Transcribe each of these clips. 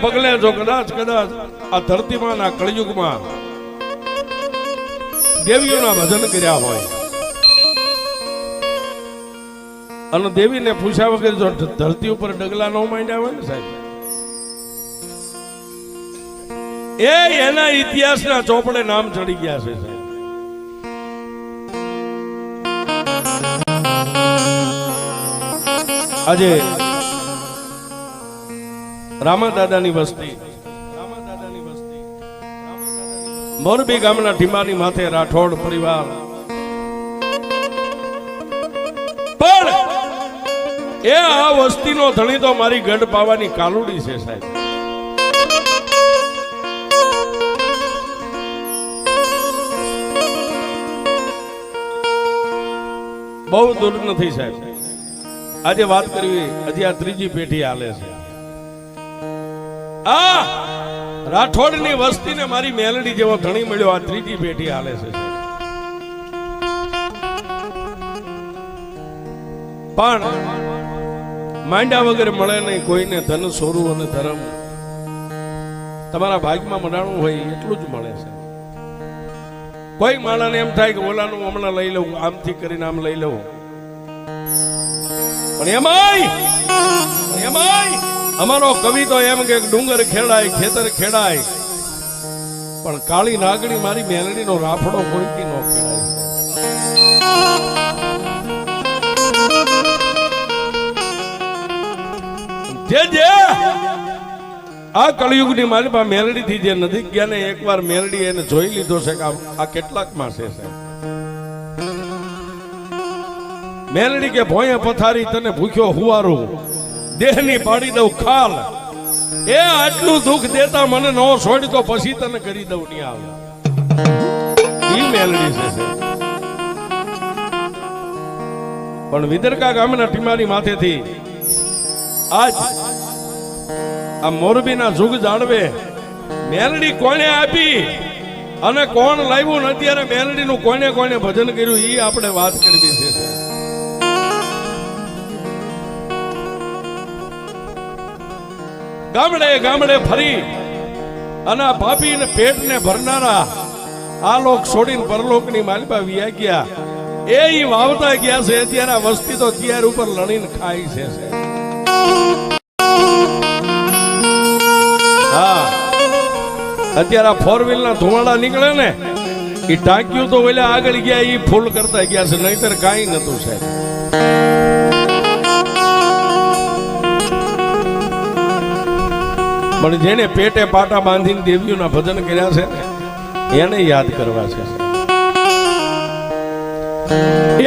પગલે જો કદાચ આ ધરતીમાં આ કળયુગમાં દેવીઓના ભજન કર્યા હોય અને દેવીને પૂછ્યા વગર જો ધરતી ઉપર ડગલા ન માંડ્યા હોય ને સાહેબ, એના ઇતિહાસના ચોપડે નામ ચડી ગયા છે સાહેબ. આજે રામા દાદાની વસ્તી મોરબી ગામના ટીમાની માથે રાઠોડ પરિવાર, પણ એ આ વસ્તીનો ધણી તો મારી ગઢ પાવાની કાલુડી છે સાહેબ. બહુ દૂર નથી સાહેબ. આજે વાત કરવી, હજી આ ત્રીજી પેઢી હાલે છે. આ રાઠોડની વસ્તીને મારી મેલડી જેવો ધણી મળ્યો, આ ત્રીજી પેઢી હાલે છે. પણ માંડ્યા વગર મળે નહીં કોઈને ધન સોરું અને ધર્મ. તમારા ભાગમાં મનાણું હોય એટલું જ મળે છે. કોઈ માણસને એમ થાય કે ઓલાનું હમણાં લઈ લઉં, આમથી કરીને આમ લઈ લઉં, પણ એમાંય અમારો કવિ તો એમ કે ડુંગર ખેડાય, ખેતર ખેડાય, પણ કાળી નાગણી મારી મેલડીનો રાફડો કોઈથી ન ખેડાય છે. જે આ કળિયુગની માલિપા મેલડી થી જે નજીક ગયા ને એકવાર મેલડી એને જોઈ લીધો છે કે આ કેટલાક માં છે સાહેબ. મેલડી કે ભોંય પથારી તને ભૂખ્યો હુવારું, દેહની પાડી દઉં ખાલ, એ આટલું દુઃખ દેતા મને ન છોડી તો પછી તને કરી દઉં નહીં આવે. ઈ મેલડી છે. પણ વિદરકા ગામના ટીમાની માથેથી આજ આ મોરબીના જુગ જાણવે મેલડી કોને આપી અને કોણ લાવ્યું ને અત્યારે મેલડીનું કોને કોને ભજન કર્યું ઈ આપણે વાત કરવી છે. ગામડે ગામડે ફરી અને આ પાપીને પેટને ભરનારા આ લોક છોડીને પરલોકની માલિપા વિયા ગયા, એ વાવતા ગયા છે. અત્યારે આ વસ્તી તો ત્યાર ઉપર લણીને ખાય છે. હા, અત્યારે આ 4 વ્હીલ ના ધુમાડા નીકળે ને એ ટાંક્યું તો ઓલા આગળ ગયા એ ફૂલ કરતા ગયા છે, નહીતર કાંઈ નતું સાહેબ. પણ જેને પેટે પાટા બાંધીને દેવીઓના ભજન કર્યા છે એને યાદ કરવા છે.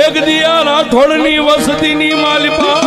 એક દિયા રાઠોડની વસતીની માલિપા,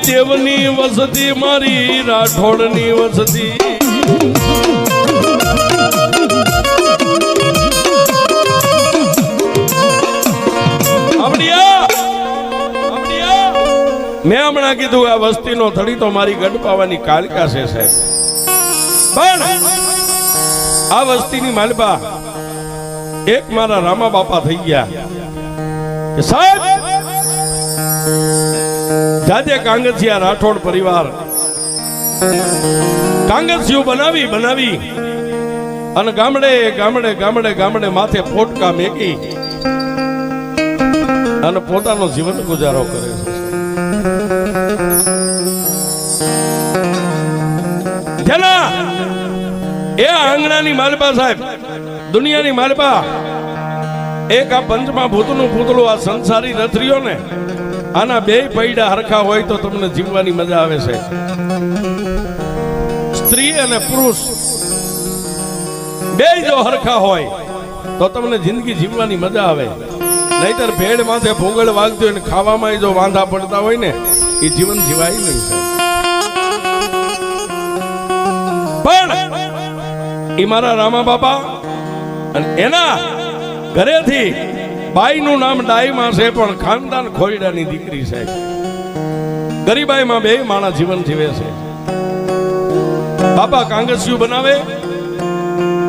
દેવની વસતી મારી રાઠોડની વસતી. મેં હમણાં કીધું આ વસ્તીનો ધડી તો મારી ગઢ પાવાની કાલિકા છે સાહેબ. પણ આ વસ્તીની માલબા એક મારા રામા બાપા થઈ ગયા કે સાહેબ જાજે કાંગસિયા રાઠોડ પરિવાર કાંગસિયું બનાવી અને ગામડે ગામડે ગામડે ગામડે માથે પોટકા મેકી અને પોતાનો જીવન ગુજારો કરે છે. જેના એ આંગણાની માલબા સાહેબ, દુનિયાની માલબા, એક આ પંચમા ભૂતનું પૂતળું આ સંસારી રથરીઓ ને આના બે પૈડા હરખા હોય તો તમને જીવવાની મજા આવે છે. સ્ત્રી અને પુરુષ બે જો હરખા હોય તો તમને જિંદગી જીવવાની મજા આવે. નહીતર ભેડ માથે ભોગળ વાગતી હોય ને ખાવામાં જો વાંધા પડતા હોય ને એ જીવન જીવાય નહીં. પણ એ મારા રામા બાપા અને એના ઘરેથી બાઈનું નામ ડાઈમાં છે, પણ ખાનદાન ખોરડાની દીકરી છે. ગરીબાઈમાં બે માણસ જીવન જીવે છે. બાપા કાંગસિયું બનાવે,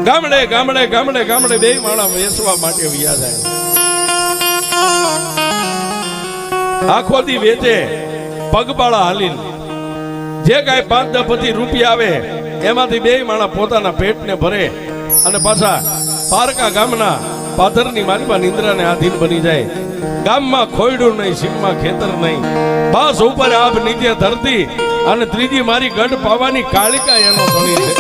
ગામડે ગામડે ગામડે ગામડે બે માણસ વેચવા માટે વ્યા જાય. આખો દી વેચે, પગપાળા હાલીને જે કાંઈ 5-10 રૂપિયા આવે એમાંથી બે માણસ પોતાના પેટને ભરે અને પાછા પારકા ગામના પાથરની મારીમાં નિંદ્રાને આધીન બની જાય. ગામમાં ખોયડું નહીં, સીમમાં ખેતર નહીં, બસ ઉપર આભ નીચે ધરતી, અને ત્રીજી મારી ગઢ પાવાની કાળિકા એનો ધણી છે.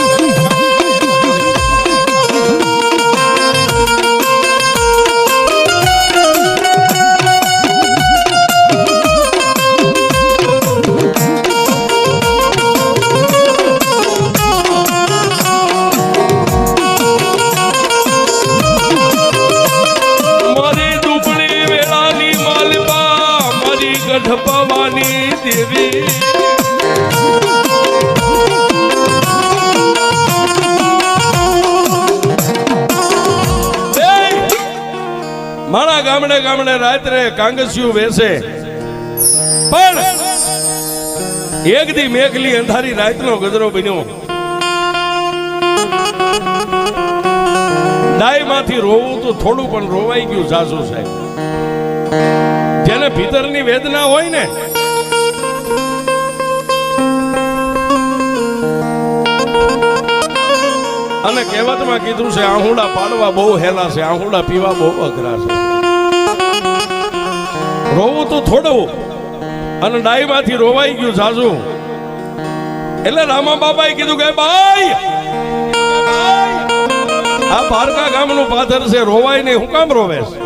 ભવાની દેવી મારા ગામડે ગામડે રાત્રે કાંગસિયું વેસે, પણ એક દી મેઘલી અંધારી રાતનો ગજરો બન્યો. ડાયમાંથી રોવું તો થોડું, પણ રોવાઈ ગયું સાસુ સાહેબ. જેને ભીતરની વેદના હોય ને, અને કહેવતમાં કીધું છે આહુડા પાડવા બહુ હેલા છે, આહુડા પીવા બહુ અઘરા છે. રોવું તો થોડું, અને ડાઈમાંથી રોવાઈ ગયું સાસુ. એટલે રામા બાબાએ કીધું કે ભાઈ આ પારકા ગામનું પાથર છે, રોવાય નહીં, હું કામ રોવે છે?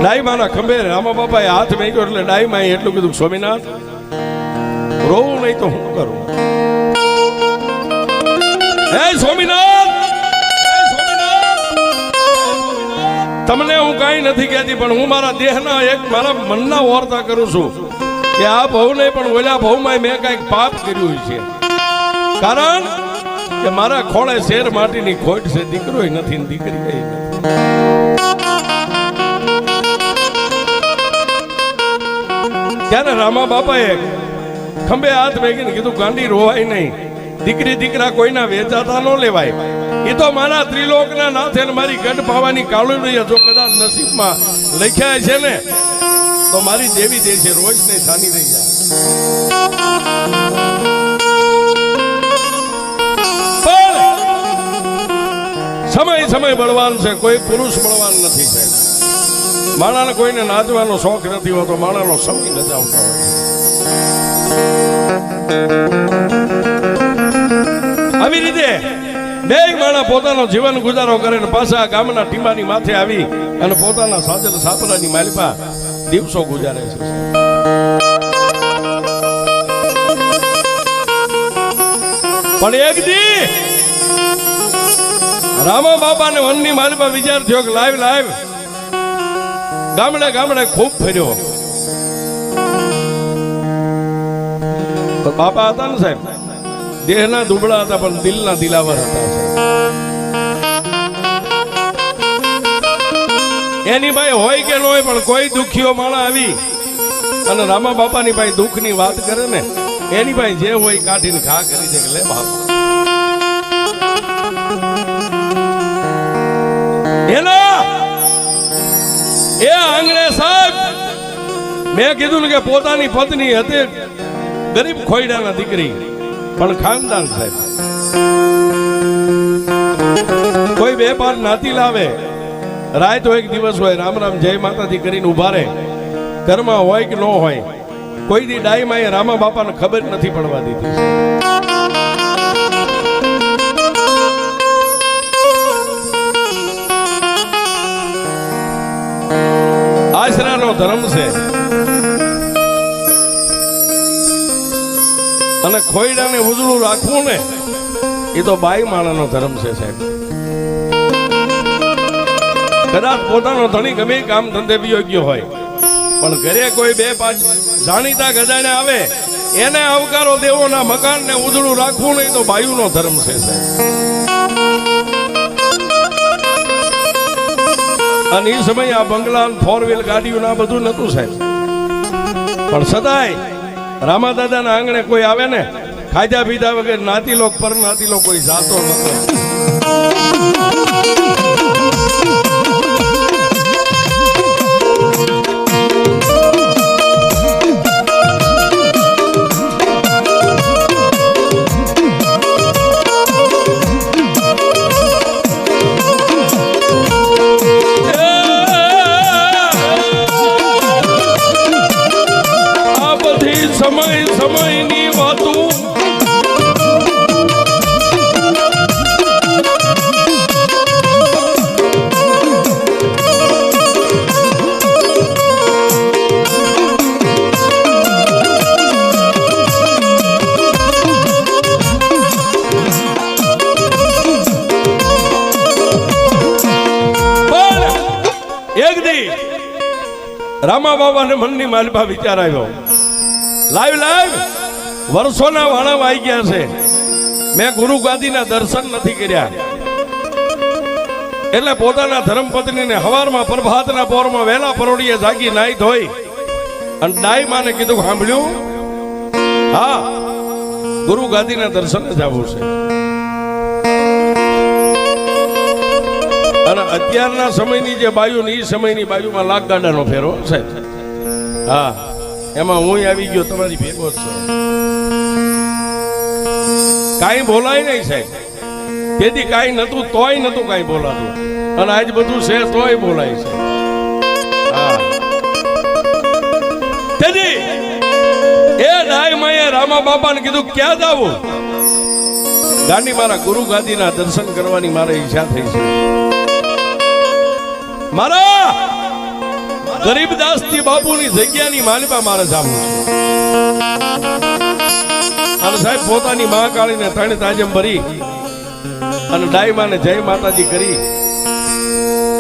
ડાઈમાના ખંભે રામા બાપાએ હાથ મેક્યો, એટલે ડાઈમાએ એટલું કીધું, સ્વામિનાથ રોવું નહીં તો હું કરું? હે સ્વામિનાથ, તમને હું કાંઈ નથી કહેતી, પણ હું મારા દેહના મારા મનના વાર્તા કરું છું કે આ ભવ નહીં, પણ ઓલા ભવમાં મેં કાંઈક પાપ કર્યું છે. કારણ કે મારા ખોળે શેર માટીની ખોટ છે, દીકરો નથી ને દીકરી કઈ નથી. ત્યારે રામા બાપાએ ખંભે હાથ મેકીને કીધું, ગાંડી રોવાય નહીં, દીકરી દીકરા કોઈના વેચાતા ન લેવાય. એ તો મારા ત્રિલોકના નાથે મારી ગઢ પાવાની કાળું જો કદાચ નસીબમાં લખ્યા છે ને, તો મારી દેવી દે છે, રોજ નહીં સાની રહી જાય. સમય સમય બળવાન છે, કોઈ પુરુષ બળવાન નથી છે. માણાને કોઈને નાચવાનો શોખ નથી હોતો, માણાનો સમય નચાવતો હોય. આવી રીતે બે માણા પોતાનો જીવન ગુજારો કરે ને પાછા ગામના ટીમાની માથે આવી અને પોતાના સાજલ સાપરાની માલિપા દિવસો ગુજારે છે. પણ એક દી રામા બાપાને વનની માલિપા વિચાર થયો કે લાઈવ ગામડે ગામડે ખૂબ ફર્યો. બાપા હતા ને સાહેબ, દેહના દુબળા હતા પણ દિલના દિલાવર હતા. એની ભાઈ હોય કે ન હોય, પણ કોઈ દુખીઓ માણા આવી અને રામા બાપાની ભાઈ દુઃખની વાત કરે ને, એની ભાઈ જે હોય કાઢીને ખા કરી દે કે લે બાપ. એના એ આંગણે સાહેબ મેં કીધું ને કે પોતાની પત્ની હતી ગરીબ ખોયડાના દીકરી, પણ ખાનદાન સાહેબ. કોઈ બે પાર નાતી લાવે, રાત હોય કે દિવસ હોય, રામ રામ જય માતાજી કરીને ઉભા રહે, ઘરમાં હોય કે ન હોય. કોઈ દી ડાઈમાં એ રામા બાપાને ખબર નથી પડવા દીધી. આશરાનો ધર્મ છે, અને ખોયડાને ઉજળું રાખવું ને એ તો બાઈ માણાનો ધર્મ છે સાહેબ. કદાચ પોતાનો ધણી ગમે કામ ધંધે યોગ્ય હોય, પણ ઘરે કોઈ બે પાંચ જાણીતા ગજાને આવે એને આવકારો દેવો ના મકાન ને ઉજળું રાખવું નહીં તો બાયુનો ધર્મ છે સાહેબ. અને એ સમયે આ બંગલા ફોર વ્હીલ ગાડીઓ ના બધું નતું સાહેબ. પણ સદાય રામા દાદાના આંગણે કોઈ આવે ને ખાધા પીધા વગર નાતી લોક પર નાતી લોક કોઈ જાતો નતો. સમયની વાતું એક દી રામા બાબાને મનની માલપા વિચાર આવ્યો, લાઈવ વર્ષોના વાણા આવી ગયા છે, મેં ગુરુ ગાદીના દર્શન નથી કર્યા. એટલે પોતાના ધર્મપત્નીને હવારમાં પ્રભાતના પોરમાં વહેલા પરોડીએ જાગી નાઈ ધોઈ અને ડાઈ માને કીધું, સાંભળ્યું? હા, ગુરુ ગાદીના દર્શને જવું છે. અને અત્યારના સમયની જે બાયુ ને એ સમયની બાયુમાં લાખ ગાડાનો ફેરો છે. હા, એમાં હું આવી ગયો, તમારી ભેગો છો. કાંઈ બોલાય નહીં સાહેબ. તેથી કાંઈ નતું તોય નતું કાંઈ બોલાતું, અને આજ બધું છે તોય બોલાય છે. હા, તેથી એ ડાય માએ રામા બાપાને કીધું, ક્યાં જાવું? ગાંડી, મારા ગુરુ ગાદીના દર્શન કરવાની મારે ઈચ્છા થઈ છે. મારા ગરીબદાસજી બાપુની જગ્યાની માલિપા મારે જવું છે. અને સાહેબ પોતાની મહાકાળીને ત્રણે તાજમ ભરી અને ડાયમાને જય માતાજી કરી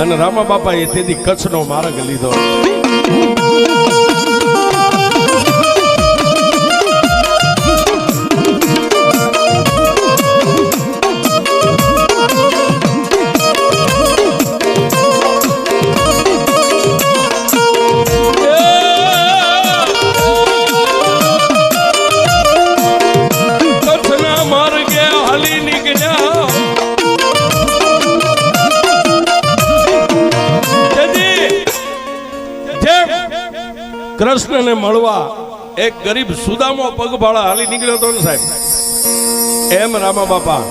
અને રામા બાપાએ તેથી કચ્છનો માર્ગ લીધો. કૃષ્ણને મળવા એક ગરીબ સુદામો પગપાળા હાલી નીકળ્યો હતો ને સાહેબ, એમ રામા બાપા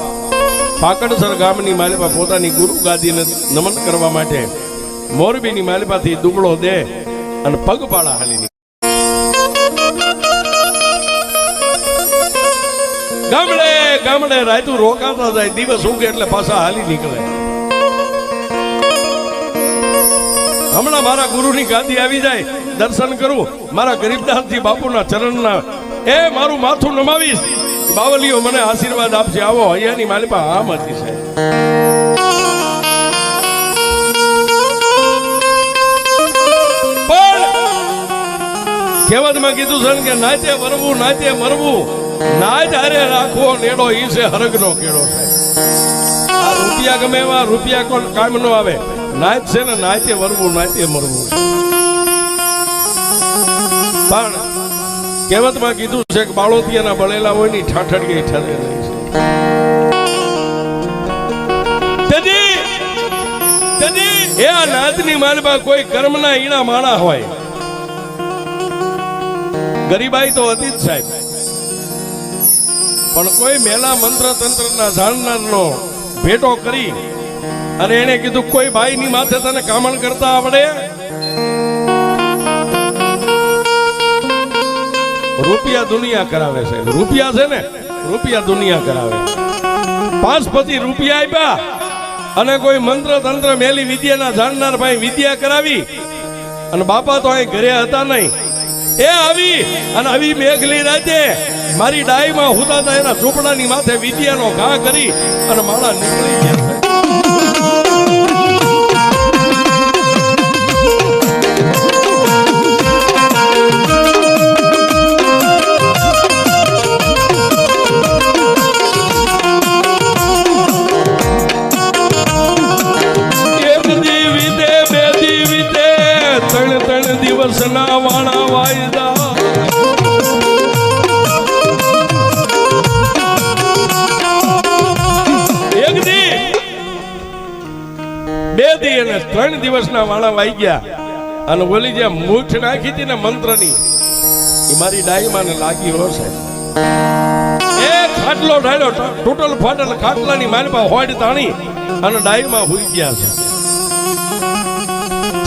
પાકડસર ગામની માલિપા પોતાની ગુરુ ગાદીને નમન કરવા માટે મોરબીની માલિપાથી દુબળો દે અને પગપાળા હાલી નીકળે. ગામડે ગામડે રાયતું રોકાતા જાય, દિવસ ઉગે એટલે પાછા હાલી નીકળે. હમણાં મારા ગુરુની ગાદી આવી જાય, દર્શન કરું, મારા ગરીબદાસજી બાપુના ચરણના એ મારું માથું નમાવીશ, બાવલીઓ મને આશીર્વાદ આપશે. આવો હૈયાની માલિપા આમ હતી છે. પણ કહેવતમાં કીધું છે કે નાચે વરવું નાચે મરવું, નાચ હારે રાખવો નેડો ઈ છે હરગનો કેળો. આ રૂપિયા ગમે એવા રૂપિયા કોણ કામ નો આવે, નાચ છે ને નાચે વરવું નાચે મરવું. પણ કહેવતમાં કીધું છે કે બાળોતિયાના બળેલા હોય ની ઠાઠડ ગઈ ઠરે રહી છે. એ આ નાચની માલમાં કોઈ કર્મના ઈણા માણા હોય, ગરીબાઈ તો હતી જ સાહેબ, પણ કોઈ મેલા મંત્ર તંત્રના જાણનારનો ભેટો કરી અને એને કીધું, કોઈ બાઈની માથે તને કામણ કરતા આવડે? રૂપિયા દુનિયા કરાવે છે. રૂપિયા છે ને, રૂપિયા દુનિયા કરાવે. 5 પછી રૂપિયા આપ્યા અને કોઈ મંત્ર તંત્ર મેલી વિદ્યાના જાણનાર ભાઈ વિદ્યા કરાવી અને બાપા તો અહીં ઘરે હતા નહીં. એ આવી અને આવી મેઘલી રાતે મારી ડાઈમાં હુતા હતા એના ઝૂંપડાની માથે વિદ્યાનો ઘા કરી અને માળા નીકળી ગયા. દી અને 3 દિવસના વાળા વાઈ ગયા અને ઓલી જે મૂઠ નાખી હતી ને મંત્રની એ મારી ડાઈમાને લાગી હશે. એ ખાટલો ઢાળ્યો ટોટલ ફાટલ ખાટલાની માલપા હોડ તાણી અને ડાઈમાં હુઈ ગયા છે.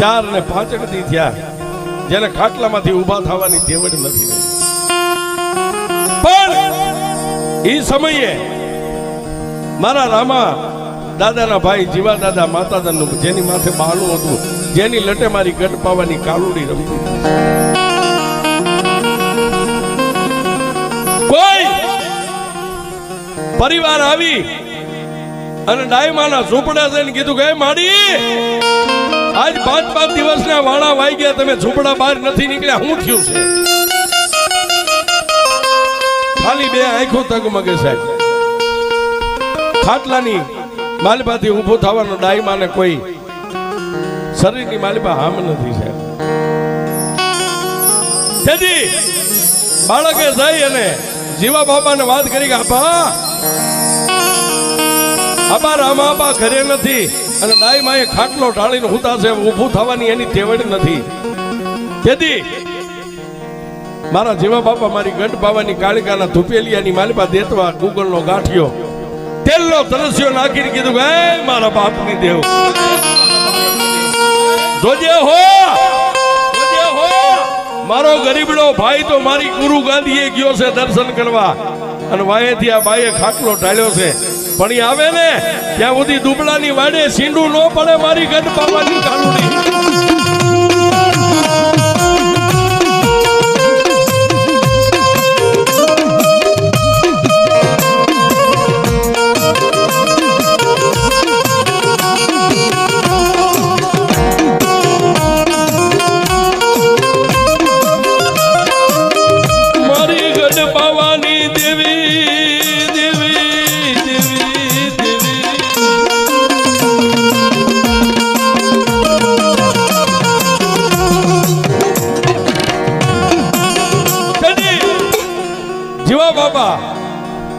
4 ને 5 દી થયા જેને ખાટલામાંથી ઊભા થવાની તેવડ નથી રહી. પણ એ સમયે મારા રામા દાદાના ભાઈ જીવા દાદા માતાદાનું જેની માથે બાળું હતું, જેની લટે મારી ગઢ પાવાની કાલુડી રમતી, કોઈ પરિવાર આવી અને ડાયમાના ઝૂંપડા જઈને કીધું કે માડી આજ 5 દિવસના વાળા વાઈ ગયા, તમે ઝૂંપડા બહાર નથી નીકળ્યા, શું થયું છે? ખાલી 2 આંખો તગમગે સાહેબ. ખાટલાની માલપાથી ઊભો થવાનો ડાયમાને કોઈ શરીરની માલપા હામ નથી સાહેબ. તેથી બાળકે જઈ અને જીવા બાબાને વાત કરી કે આબા રામા આબા ઘરે નથી અને ડાયમાએ ખાટલો ઢાળીને હુતા છે, ઊભું થવાની એની તેવડ નથી. તેથી મારા જીવા બાપા મારી ગઢ બાવાની કાળિકાના ધુપેલિયાની માલપા દેતવા ગુગળનો ગાંઠિયો તેલનો તરસ્યો નાખીને કીધું કે મારા બાપની દેવ જોજે હો મારો ગરીબડો ભાઈ તો મારી ગુરુ ગાંધીએ ગયો છે દર્શન કરવા અને વાયેથી આ બાઈએ ખાટલો ઢાળ્યો છે, પણ ઈ આવે ને ત્યાં સુધી દુબળાની વાડે સીંડું ન પડે મારી ગઢ બાવાની કાલુડી.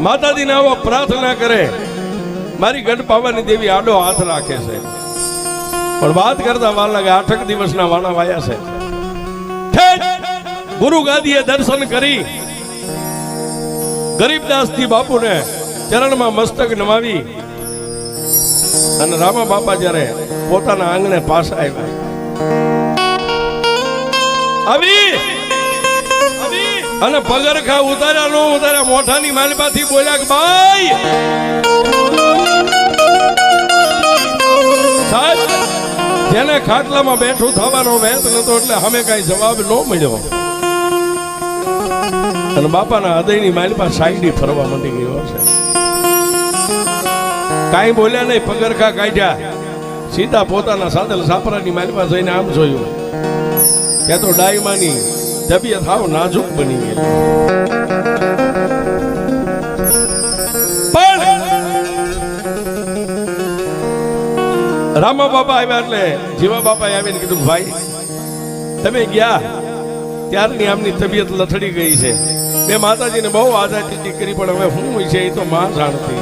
માતાજીને આવો પ્રાર્થના કરે, મારી ગઢ પાવાની દેવી આડો હાથ રાખે છે. પણ વાત કરતા વાર લાગે 8 દિવસના વાણા વાયા છે. ગુરુ ગાદીએ દર્શન કરી ગરીબદાસજી બાપુને ચરણમાં મસ્તક નમાવી અને રામા બાપા જ્યારે પોતાના આંગણે પાછા આવ્યા અને પગરખા ઉતાર્યા નો ઉતાર્યા, મોઢાની માલપાથી બોલ્યા કે ભાઈ જેને ખાટલામાં બેઠું થવાનો વેત નતો એટલે અમે કઈ જવાબ ન મળ્યો અને બાપાના હૃદયની માલપા સાઈડી ફરવા માંડી ગયો છે. કાંઈ બોલ્યા નહીં, પગરખા કાઢ્યા, સીધા પોતાના સાદલ સાપરાની માલપા જઈને આમ જોયું ત્યાં તો ડાયમાની તબિયત હાવ નાજુક બની ગઈ. પણ રામા બાપા આવ્યા એટલે જીવા બાપા આવીને કીધું ભાઈ તમે ગયા ત્યારની આમની તબિયત લથડી ગઈ છે, મેં માતાજીને બહુ આદાજી કરી પણ હવે શું હોય છે એ તો માં જાણતી.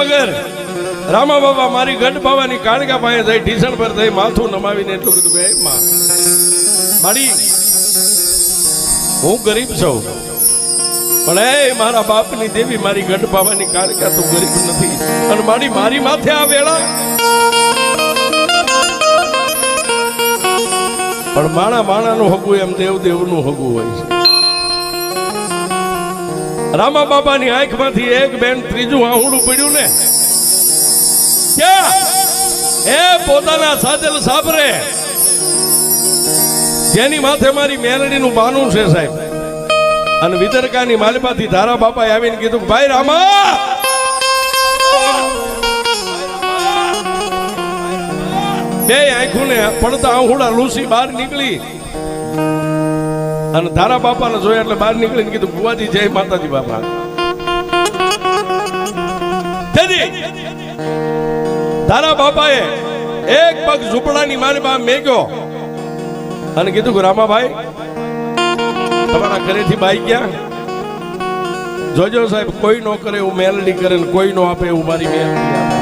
વગર રામા બાબા મારી ગઢ બાવાની કાળકા પાસે જઈ ઢીસણ પર જઈ માથું નમાવીને એટલું કીધું કે માં મારી હું ગરીબ છું પણ એ મારા બાપની દેવી મારી ગઢ બાવાની કાળકા તું ગરીબ નથી અને મારી માથે આ વેળા પણ માણાનું હગું એમ દેવનું હગું હોય છે. રામા બાબાની આંખમાંથી એક બેન ત્રીજું આહુડું પડ્યું ને એ પોતાના સાજલ સાબરે જેની માથે મારી મેલડીનું બાનું છે સાહેબ અને વિદરકાની માલપાથી ધારા બાપાએ આવીને કીધું ભાઈ રામા બે આંખોને પડતા આહુડા લૂસી બહાર નીકળી અને ધારા બાપાને જોયા એટલે બહાર નીકળીને કીધું ભુવાજી જય માતાજી બાપા. તારા બાપાએ એક પગ ઝૂંપડાની મારી પાસે મેક્યો અને કીધું કે રામાભાઈ તમારા ઘરેથી બાઈ ગયા જોજો સાહેબ, કોઈ નો કરે એવું મેલડી કરે ને કોઈ નો આપે એવું મારી મેલડી આપે.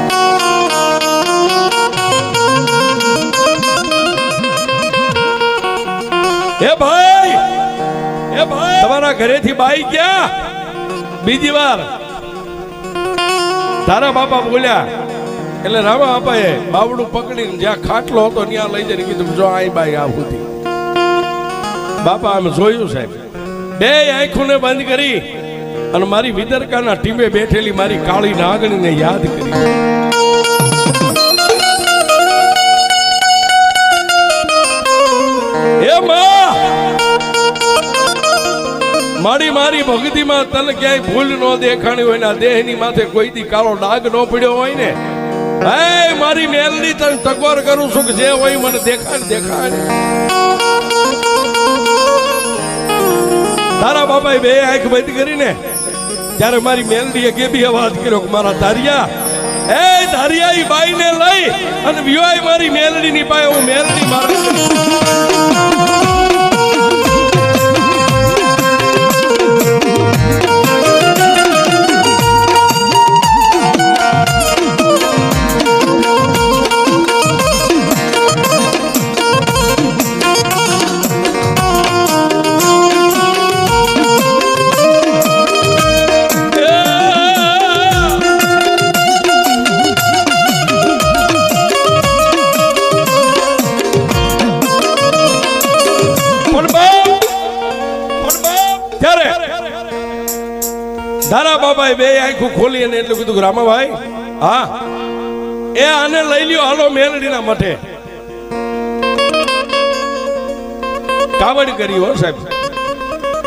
એ ભાઈ તમારા ઘરેથી બાઈ ગયા? બીજી વાર તારા બાપા બોલ્યા એટલે રામા બાપાએ બાવડું પકડીને જ્યાં ખાટલો હતો ત્યાં લઈ જઈને કીધું જો આઈ બાઈ આવું. બાપા આમ જોયું સાહેબ, બે આંખોને બંધ કરી અને મારી વિદરકાના ટીમે બેઠેલી મારી કાળી નાગણીને યાદ કરી. એ માં, મારી ભક્તિમાં તને ક્યાંય ભૂલ ન દેખાણી હોય ને દેહની માથે કોઈ દી કાળો ડાઘ ન પડ્યો હોય ને, હે મારી મેલડી તને તકવાર કરું છું કે જે હોય મને દેખાડ. તારા બાપાએ બે આંખ બંધ કરીને ત્યારે મારી મેલડીએ કેબી અવાજ કર્યો કે મારા ધારિયા, એ ધારિયા ઈ બાઈને લઈ અને વિવાય મારી મેલડીની પાસે હું મેલડી મારી. તારા બાબાએ બે આંખું ખોલી અને એટલું કીધું રામાભાઈ, હા એ આને લઈ લ્યો, હાલો મેલડીના મઠે. કાવડ કરી હો સાહેબ,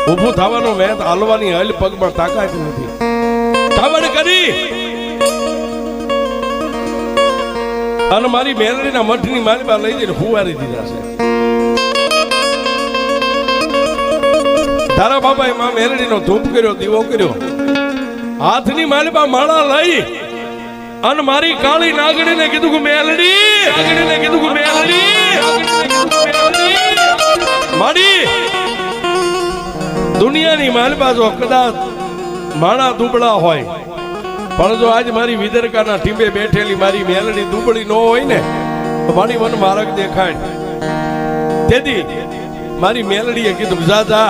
ઊભું થવાનો મેં હાલવાની હલ પગમાં તાકાત નથી. કાવડ કરી અને મારી મેલડીના મઠની મારી પાસે લઈ જઈને ફુવારી દીધા છે. તારા બાપાએ માં મેલડીનો ધૂપ કર્યો, દીવો કર્યો, હાથની માલિપા માળા લઈ અને મારી કાળી નાગણીને કીધું કે મેલડી માડી દુનિયાની માલિપા જો કદાચ માણા દુબળા હોય પણ જો આજ મારી વિદરકાના ટીમે બેઠેલી મારી મેલડી દુબળી ન હોય ને તો મારી મન માર્ગ દેખાય. તેથી મારી મેલડીએ કીધું જા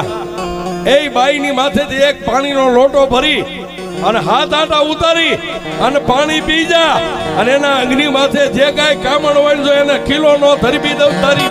એ બાઈની માથેથી એક પાણીનો લોટો ભરી અને હાથ આટા ઉતારી અને પાણી પી જા અને એના અગ્નિ માથે જે કાંઈ કામણ હોય જો એને કિલો નો ધરબી દઉં તારી.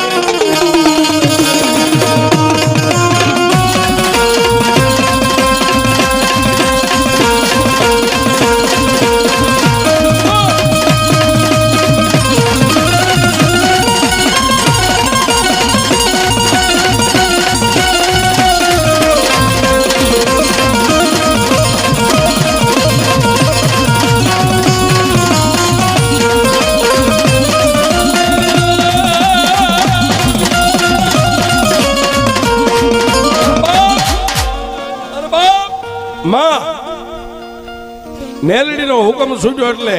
મેલડીનો હુકમ છૂટ્યો એટલે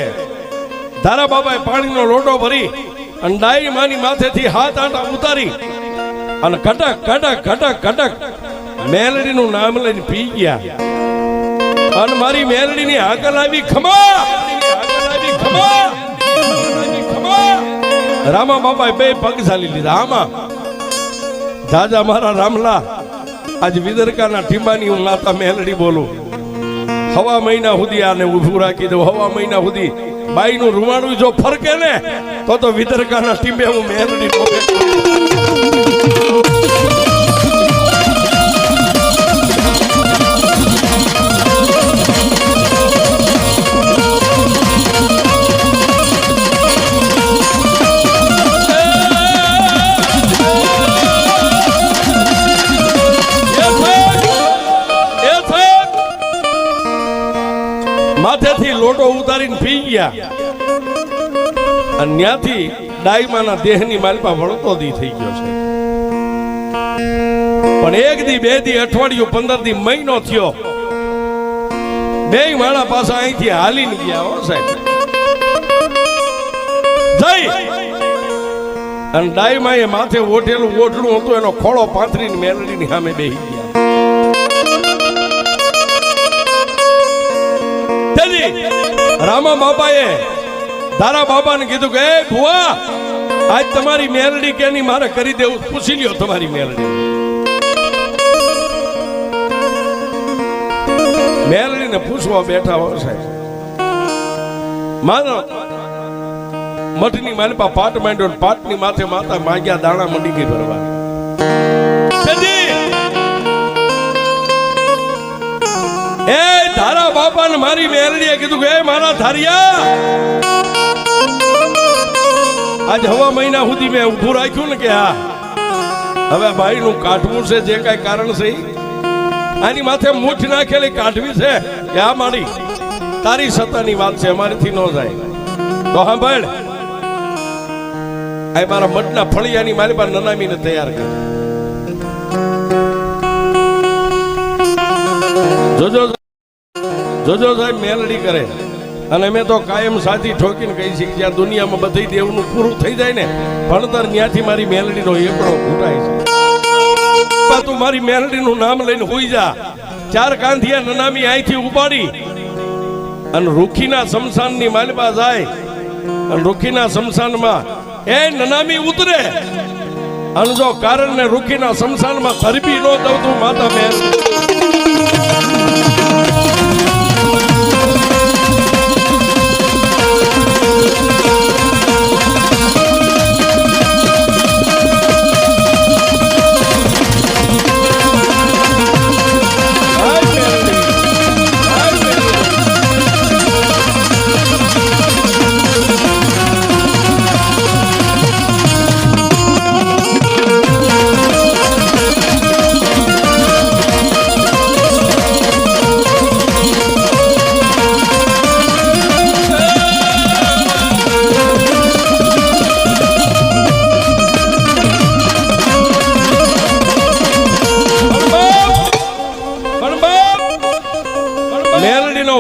તારા બાબાએ પાણીનો લોટો ભરી અને ડાઈ માની માથેથી હાથ આટા ઉતારી અને કટક કટક કટક કટક મેલડીનું નામ લઈને પી ગયા. અને મારી મેલડીની હાકલ આવી, ખમા. રામા બાપાએ બે પગ ચાલી લીધા. આમાં દાદા મારા રામલા, આજ વિદરકાના ટીંબાની હું માતા મેલડી બોલું. હવા મહિના સુધી આને ઉભું રાખી દઉં. હવા મહિના સુધી બાઈનું રૂવાણું જો ફરકે ને તો વિદરકાના ટીમે હું મેલડી માથેથી લોટો ઉતારીને પી ગયા અને ત્યાંથી ડાઈમાના દેહની માલપા વળતો દી થઈ ગયો છે. પણ એક દી, બે દી, અઠવાડિયું, 15 દી, મહિનો થયો, બે માણા પાછા અહીંથી હાલી ગયા હો સાહેબ. થઈ અને ડાયમાં એ માથે ઓઢેલું ઓઢણું હતું એનો ખોળો પાથરીને મેલડીની સામે બેસી ગયા. રામા બાપાએ ધારા બાપાને કીધું કે એ ભુવા, આજ તમારી મેલડી કેની મારે કરી દેવું, પૂછી લ્યો તમારી મેલડી. મેલડીને પૂછવા બેઠા હોય સાહેબ, માનો મઠની માલપા પાટ માંડ્યો, પાટની માથે માતા માંગ્યા દાણા મંડી ગઈ ભરવા. એ ધારા બાપાને મારી મેલડીએ કીધું કે એ મારા ધારિયા, આજ હવા મહિના સુધી મેં ઊભું રાખ્યું ને કે હા હવે ભાઈ નું કાઢવું છે, જે કઈ કારણ છે આની માથે મૂઠ નાખેલી કાઢવી છે કે આ મારી તારી સત્તાની વાત છે, અમારીથી ન જાય. તો હા ભાઈ આ મારા મઠના ફળિયાની મારી પાસે નનામીને તૈયાર કરે. જોજો જોજો સાહેબ મેલડી કરે. અને મેં તો કાયમ સાથી ઠોકીને કહી છે કે જ્યાં દુનિયામાં બધી દેવનું પૂરું થઈ જાય ને ભણતર ત્યાંથી મારી મેલડીનો એકડો ફૂટાય છે. તું મારી મેલડીનું નામ લઈને હોઈ જા. ચાર કાંધિયા નનામી અહીંથી ઉપાડી અને રૂખીના શમશાનની માલપા જાય અને રૂખીના શમશાનમાં એ નનામી ઉતરે અને જો કારણને રૂખીના શમશાનમાં ધરબી ન દઉં તું માતા મેલ.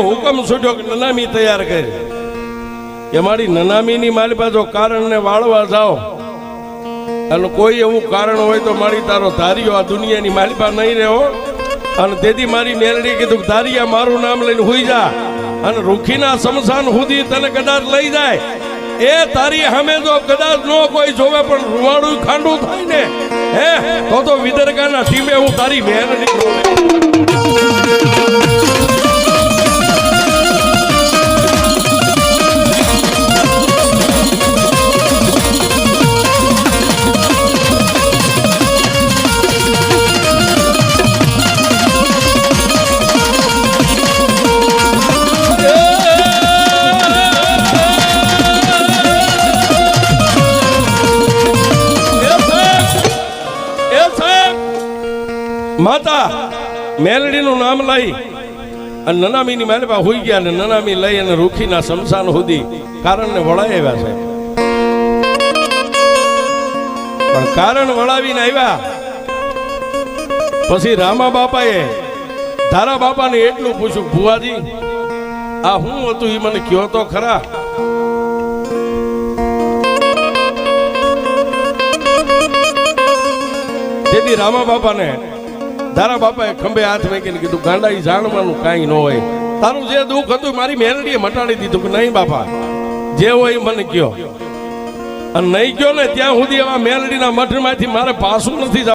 હુકમ છૂટ્યો કે નનામી તૈયાર કરી. કે મારી નનામીની મારી પાસે કારણને વાળવા જાઓ અને કોઈ એવું કારણ હોય તો મારી તારો ધારિયો આ દુનિયાની મારી પાસે નહીં રહ્યો. અને તેથી મારી મેલડી કીધું ધારિયા મારું નામ લઈને હોઈ જા અને રૂખીના શમશાન સુધી તને કદાચ લઈ જાય. એ તારી સામે જો કદાચ નો કોઈ જોવે પણ રૂવાડું ખાંડું થાય ને હે તો વિદરકાના ટીમે હું તારી મેલડી માતા મેલડીનું નામ લઈ અને નનામીની માલપા હોઈ ગયા ને નનામી લઈ અને રૂખીના શમશાન સુધી કારણને વળાઈ આવ્યા છે. પણ કારણ વળાવીને આવ્યા પછી રામા બાપાએ ધારા બાપાને એટલું પૂછ્યું, ભુવાજી આ હું હતું એ મને કયો તો ખરા. તેથી રામા બાપાને ધારા બાપાએ ખંભે હાથ મૂકીને કીધું ગાંડા ઈ જાણવાનું કાંઈ ન હોય, તારું જે દુઃખ હતું મારી મેલડીએ મટાડી દીધું. કે નહીં બાપા, જે હોય મને કયો. અને નહીં કયો ને ત્યાં સુધી એવા મેલડીના મઠમાંથી મારે પાછું નથી.